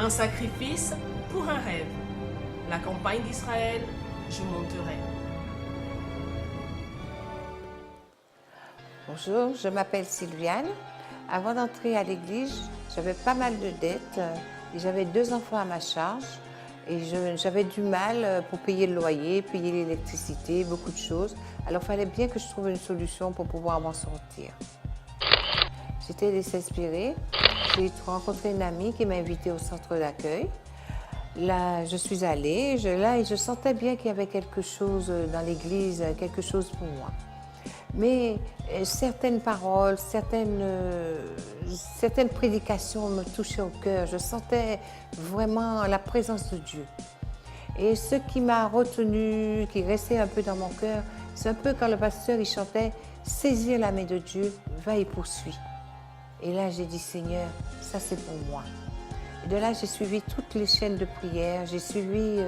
Un sacrifice pour un rêve. La campagne d'Israël, je monterai. Bonjour, je m'appelle Sylviane. Avant d'entrer à l'église, j'avais pas mal de dettes et j'avais 2 enfants à ma charge et j'avais du mal pour payer le loyer, payer l'électricité, beaucoup de choses. Alors il fallait bien que je trouve une solution pour pouvoir m'en sortir. J'étais désespérée. J'ai rencontré une amie qui m'a invitée au centre d'accueil. Là, je suis allée, et je sentais bien qu'il y avait quelque chose dans l'église, quelque chose pour moi. Mais certaines paroles, certaines prédications me touchaient au cœur. Je sentais vraiment la présence de Dieu. Et ce qui m'a retenue, qui restait un peu dans mon cœur, c'est un peu quand le pasteur il chantait « Saisir la main de Dieu, va et poursuit ». Et là, j'ai dit « Seigneur, ça c'est pour moi ». Et de là, j'ai suivi toutes les chaînes de prière, j'ai suivi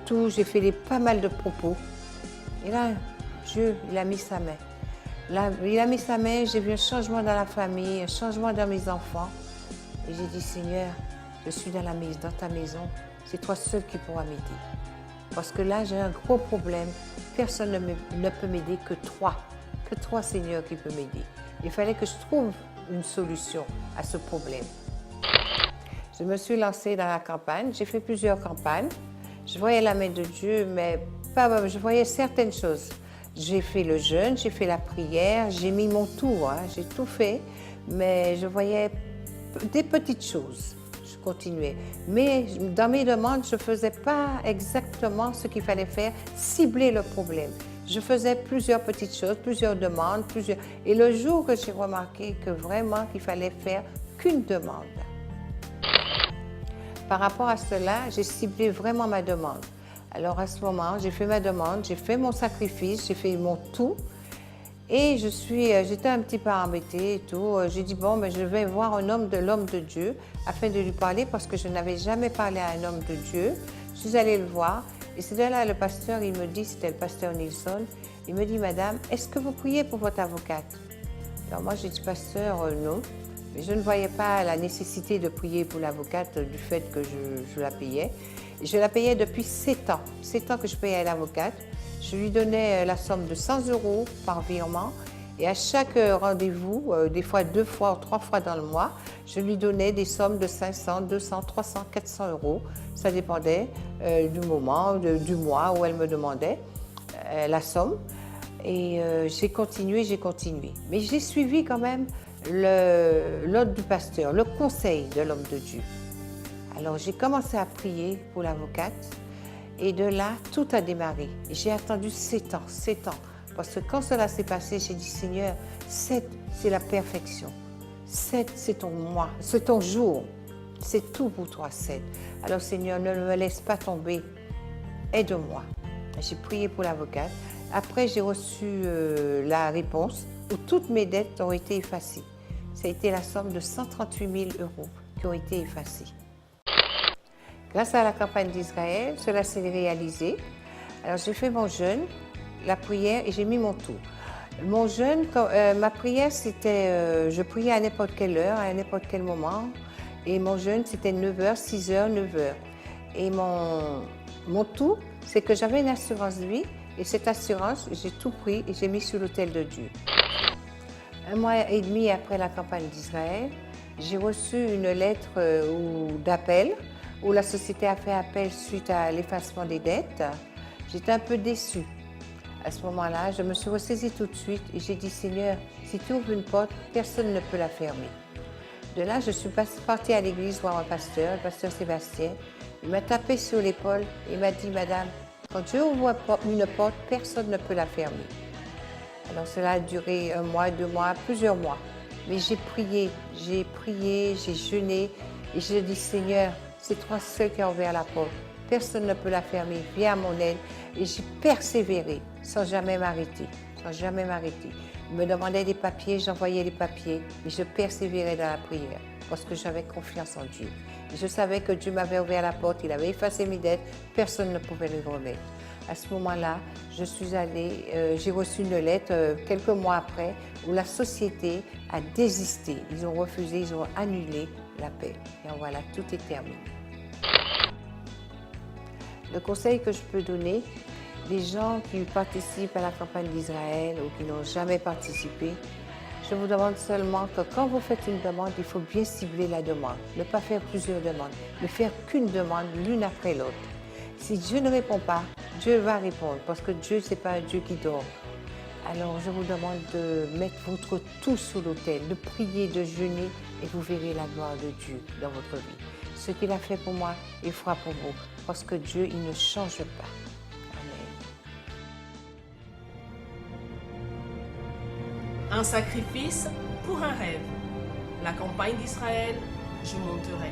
tout, j'ai fait pas mal de propos. Et là, Dieu, il a mis sa main. Là, il a mis sa main, j'ai vu un changement dans la famille, un changement dans mes enfants. Et j'ai dit, Seigneur, je suis dans ta maison, c'est toi seul qui pourras m'aider. Parce que là, j'ai un gros problème. Personne ne peut m'aider que toi, Seigneur, qui peut m'aider. Il fallait que je trouve une solution à ce problème. Je me suis lancée dans la campagne, j'ai fait plusieurs campagnes. Je voyais la main de Dieu, mais je voyais certaines choses. J'ai fait le jeûne, j'ai fait la prière, j'ai mis mon tout, j'ai tout fait, mais je voyais des petites choses. Je continuais. Mais dans mes demandes, je ne faisais pas exactement ce qu'il fallait faire, cibler le problème. Je faisais plusieurs petites choses, plusieurs demandes, Et le jour que j'ai remarqué que vraiment qu'il fallait faire qu'une demande, par rapport à cela, j'ai ciblé vraiment ma demande. Alors à ce moment, j'ai fait ma demande, j'ai fait mon sacrifice, j'ai fait mon tout. Et j'étais un petit peu embêtée et tout. J'ai dit, bon, je vais voir l'homme de Dieu afin de lui parler parce que je n'avais jamais parlé à un homme de Dieu. Je suis allée le voir et c'est de là le pasteur, il me dit, c'était le pasteur Nilsson, il me dit, madame, est-ce que vous priez pour votre avocate? Alors moi, j'ai dit, pasteur, non. Mais je ne voyais pas la nécessité de prier pour l'avocate du fait que je la payais. Et je la payais depuis 7 ans. 7 ans que je payais à l'avocate. Je lui donnais la somme de 100 € par virement. Et à chaque rendez-vous, des fois 2 fois ou 3 fois dans le mois, je lui donnais des sommes de 500, 200, 300, 400 €. Ça dépendait du moment, du mois où elle me demandait la somme. Et j'ai continué. Mais j'ai suivi quand même l'ordre du pasteur, le conseil de l'homme de Dieu. Alors j'ai commencé à prier pour l'avocate et de là, tout a démarré. J'ai attendu 7 ans, parce que quand cela s'est passé, j'ai dit Seigneur, 7, c'est la perfection. 7, c'est ton mois, c'est ton jour. C'est tout pour toi, 7. Alors Seigneur, ne me laisse pas tomber. Aide-moi. J'ai prié pour l'avocate. Après, j'ai reçu la réponse où toutes mes dettes ont été effacées. Ça a été la somme de 138 000 € qui ont été effacés. Grâce à la campagne d'Israël, cela s'est réalisé. Alors j'ai fait mon jeûne, la prière et j'ai mis mon tout. Mon jeûne, ma prière, c'était, je priais à n'importe quelle heure, à n'importe quel moment. Et mon jeûne, c'était 9h, 6h, 9h. Et mon tout, c'est que j'avais une assurance vie. Et cette assurance, j'ai tout pris et j'ai mis sur l'autel de Dieu. 1 mois et demi après la campagne d'Israël, j'ai reçu une lettre d'appel où la société a fait appel suite à l'effacement des dettes. J'étais un peu déçue. À ce moment-là, je me suis ressaisie tout de suite et j'ai dit, Seigneur, si tu ouvres une porte, personne ne peut la fermer. De là, je suis partie à l'église voir un pasteur, le pasteur Sébastien. Il m'a tapé sur l'épaule et m'a dit, Madame, quand Dieu ouvre une porte, personne ne peut la fermer. Alors cela a duré 1 mois, 2 mois, plusieurs mois. Mais j'ai prié, j'ai jeûné et j'ai dit Seigneur, c'est toi seul qui as ouvert la porte. Personne ne peut la fermer, viens à mon aide. Et j'ai persévéré sans jamais m'arrêter, Il me demandait des papiers, j'envoyais les papiers, mais je persévérais dans la prière parce que j'avais confiance en Dieu. Et je savais que Dieu m'avait ouvert la porte, il avait effacé mes dettes, personne ne pouvait les remettre. À ce moment-là, je suis allée, j'ai reçu une lettre quelques mois après où la société a désisté. Ils ont refusé, ils ont annulé la paix. Et voilà, tout est terminé. Le conseil que je peux donner, les gens qui participent à la campagne d'Israël ou qui n'ont jamais participé, je vous demande seulement que quand vous faites une demande, il faut bien cibler la demande. Ne pas faire plusieurs demandes, mais faire qu'une demande l'une après l'autre. Si Dieu ne répond pas, Dieu va répondre parce que Dieu, ce n'est pas un Dieu qui dort. Alors je vous demande de mettre votre tout sur l'autel, de prier, de jeûner et vous verrez la gloire de Dieu dans votre vie. Ce qu'il a fait pour moi, il fera pour vous parce que Dieu, il ne change pas. Un sacrifice pour un rêve. La campagne d'Israël, je monterai.